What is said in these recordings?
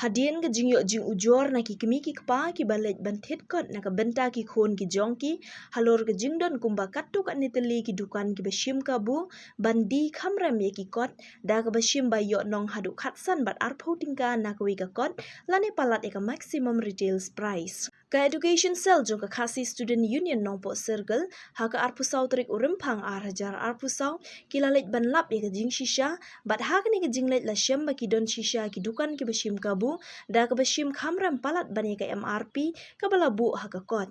Hadian ke jing yo jing ujor na ki kemi ki kpa ki balej bantet kot na ka benta ki khon ki jong ki halor ke jing don kumba kattu kat niteli ki dukan ki bashim ka bu bandi khamram ye ki kot da ka bashim ba yo nong hadu khatsan bat arpho tingka na ka wi ka kot lane palat e ka maximum retails price. Ka education cell jong ka khasi student union nong po circle ha ka arpusau trik urimpang hajar arpusau ki lalet ban lap ye ka jing shisha bat ha ka ni ka jing let la shem ba ki don shisha ki dukan ki bashim ka bu da ka bashim khamram palat bani ka MRP ka balabu ha ka kot.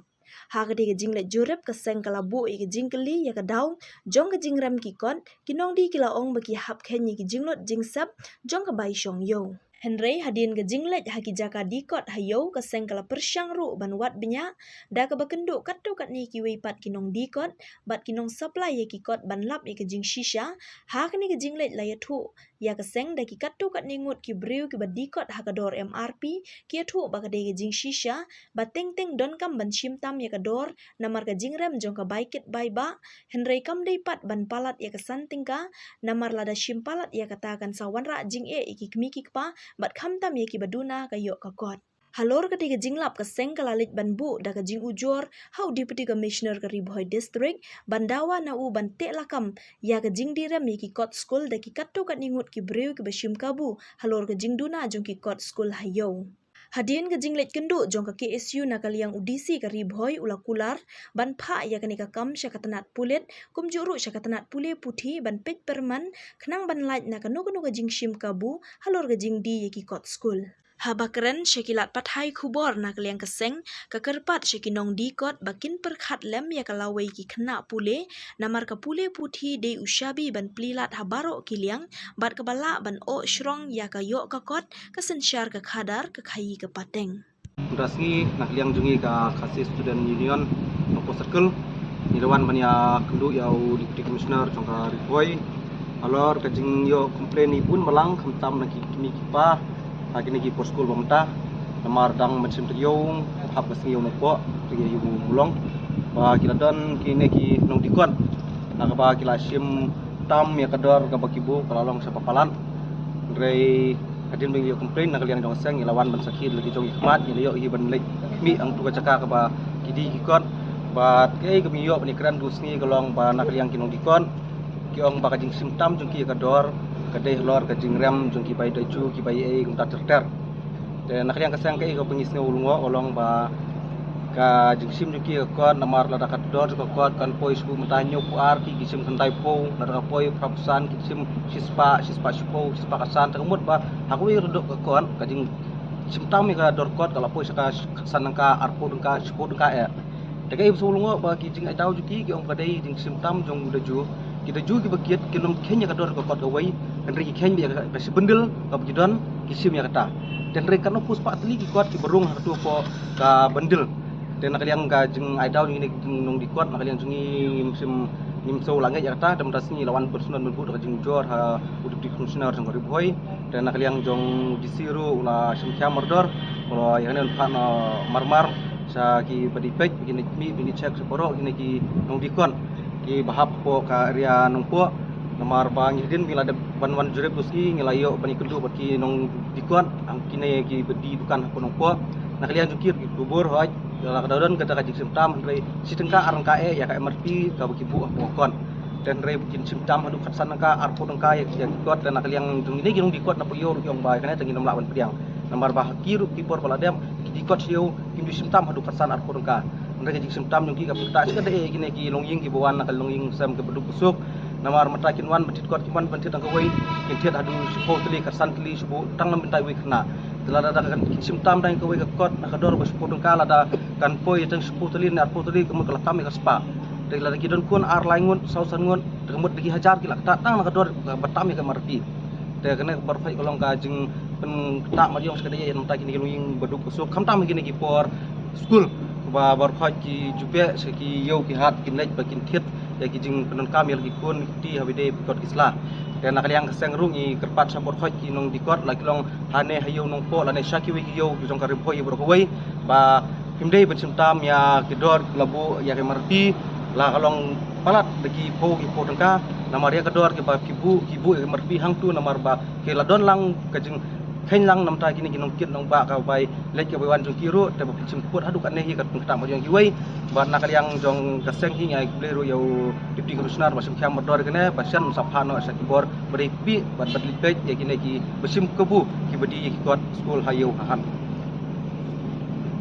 Ha ka de ka jing let jurep ka seng ka labu ye ka jing kali ya ka daw jong ka jing ram ki kot ki nong di ki la ong ba ki hap khen ye ki jing lot jing sap jong ka bai shong yo. Henry hadin ke jinglet haki jaka dikot hayo ke sengkala persyang ru ban wat benya da ke bakenduk kattu kat ni ki pat kinong dikot bat kinong supply ye ki kot ban lap ye ke jing shisha ha ke ni ke jinglet la ya thu ya ke seng da ki kattu kat ni ngut ki briu ki badikot ha ka dor MRP ki ya thu ba ka de ke jing shisha ba teng teng don kam ban shim tam ya ka dor namar ka jingrem jong ka baikit bai ba Henry kam dei pat ban palat ya ke santingka namar lada shim palat ya katakan sawan ra jing e ki kmi ki pa bat kham tam ye ki baduna ka yo ka kot. Halor ka tiga jinglap ka seng kalalit banbu da ka jing ujor how deputy commissioner ka Ribhoy district bandawa na u ban te lakam ya ka jing direm ye ki kot school da ki katto kat ningut ki breu ki bashim kabu halor ka jing duna jong ki kot school hayo. Hadian ke jinglet kendu jong ka KSU na kaliang udisi ka Ribhoy ula kular ban pha ya ka nika kam syakatanat pulit kum juru syakatanat pule puthi ban pet perman khnang ban light na ka no ka jing shim kabu halor ka jing di ye ki kot school. Habakren syakilat pathai khubor na kaliang keseng kakerpat syakinong dikot bakin perkhat lem ya kalawai ki khna pule namar ka pule puthi de ushabi ban plilat habaro kiliang bat kabala ban o shrong ya ka yo ka kot kasensyar ka khadar ka khayi ka pateng. Rasmi nak liang jungi ka khasi student union Nopo Circle nilawan banya kendu yau deputy commissioner jongka Ribhoy alor ka jing yo komplain ni pun malang khamtam na ki kimi kipa kini ki por school bamta namar dang macam teriung hap kasing yo nopo ri yu mulong ba kila don kini ki nong dikon nak ba kila sim tam ya kador ka bakibu kalalong sa papalan rei kadin bing yo komplain nak liang jong seng ilawan ban sakit lagi jong ikmat yo hi ban lek mi ang tu ka caka ka ba kidi kikon ba kei kami yo ni kran dusni kalong ba nak liang kinong dikon ki ong ba kajing simptom jong ki kador kadai lor ka jingrem jong ki bai daju ki bai e kum ta terter de nak yang kasang kai ko pengis ne ulungo olong ba ka jingsim jong ki ko namar la dakat dor ko kan poi subu mutanyo pu ar ki gisim santai po na da poi prapusan ki sim sispa sispa kasan temut ba aku i rodok ko kon ka jing simptom ka dor kot kala poi saka sanangka arpo dengka subu dengka ya de kai ulungo ba ki jing ai tau juki ki ong kadai jing simptom jong daju kita juga bagiat kilom kenya kador ko kot away dan reki kenya ka sebendel ka bejidon kisim ya kata dan reka no puspa atli ki kot ki berung hatu ko ka bendel dan nak yang ka jeng ai daw ni nong di kot nak yang jungi musim nimso langit ya kata dan rasni lawan personal melbu ka jeng jor ha udah di komisioner jeng Ribhoy dan nak yang jong disiru ulah simkya merdor kalau yang nan pan marmar sa ki badipek begini mi cek seporo gini ki nong di kon ki bahap po ka area nungpo namar bang hidin bila ada ban jurep uski ngelayo bani kendu baki nong dikon ang kine ki bedi bukan ko nungpo nak lian jukir ki bubur hoj la kadon kata kajik simptam rei sitengka arang kae ya ka MRP ka baki bu kon dan rei bikin simptam adu katsan ka arpo dengka ya kot dan nak liang jung ini ginung dikot na puyo yong bai kana tengin mlawan pediang namar bah kiru ki por paladem dikot siu kim simptam adu katsan arpo dengka mereka jik simptom yung ki ka pagta sika de kini ki longying ki bawan na kalongying sam ke beduk busuk namar matakin wan betit kot kiman bentit ang kawai kin tiat adu supo tli karsan tli supo tang nam bintai wi kena telah ada kan simptom dang kawai ka kot na kador ba supo dong kala da kan poi tang supo tli na arpo tli kemut kala tam ka spa de la ki don kun ar laingun sausan ngun kemut digi hajar ki lakta tang na kador batam ka marti de kena barfai kolong ka jing pen tak ma yong sekadai yang matakin ki longying beduk busuk kam tam kini ki por school ba barkhat ki jupe seki yo ki hat ki nek bakin thiet ya ki jing penon kamil ki kun ti habide kot isla dan nak liang keseng rungi kerpat sa barkhat ki nong dikot lagi long hane hayo nong po lane syaki wi ki yo ki jong ka Ribhoy berkawai ba himdei bensimtam ya ki dor labu ya ki marti la kalong palat lagi po ki po dengka namar ya ka dor ki ba ki bu ki marti hang tu namar ba ki ladon lang ka jing khen lang nam ta kini kinong kit nong ba ka bai lek ke wan jong kiro te bapin simput hadu kan nehi kat pengta mo jong kiwai ba nak yang jong kaseng hi ngai blero yo deputy commissioner basim kham modor kene basan saphano sa kibor beri pi bat bat lipet ya kini ki basim kebu ki bedi ki kot school hayu han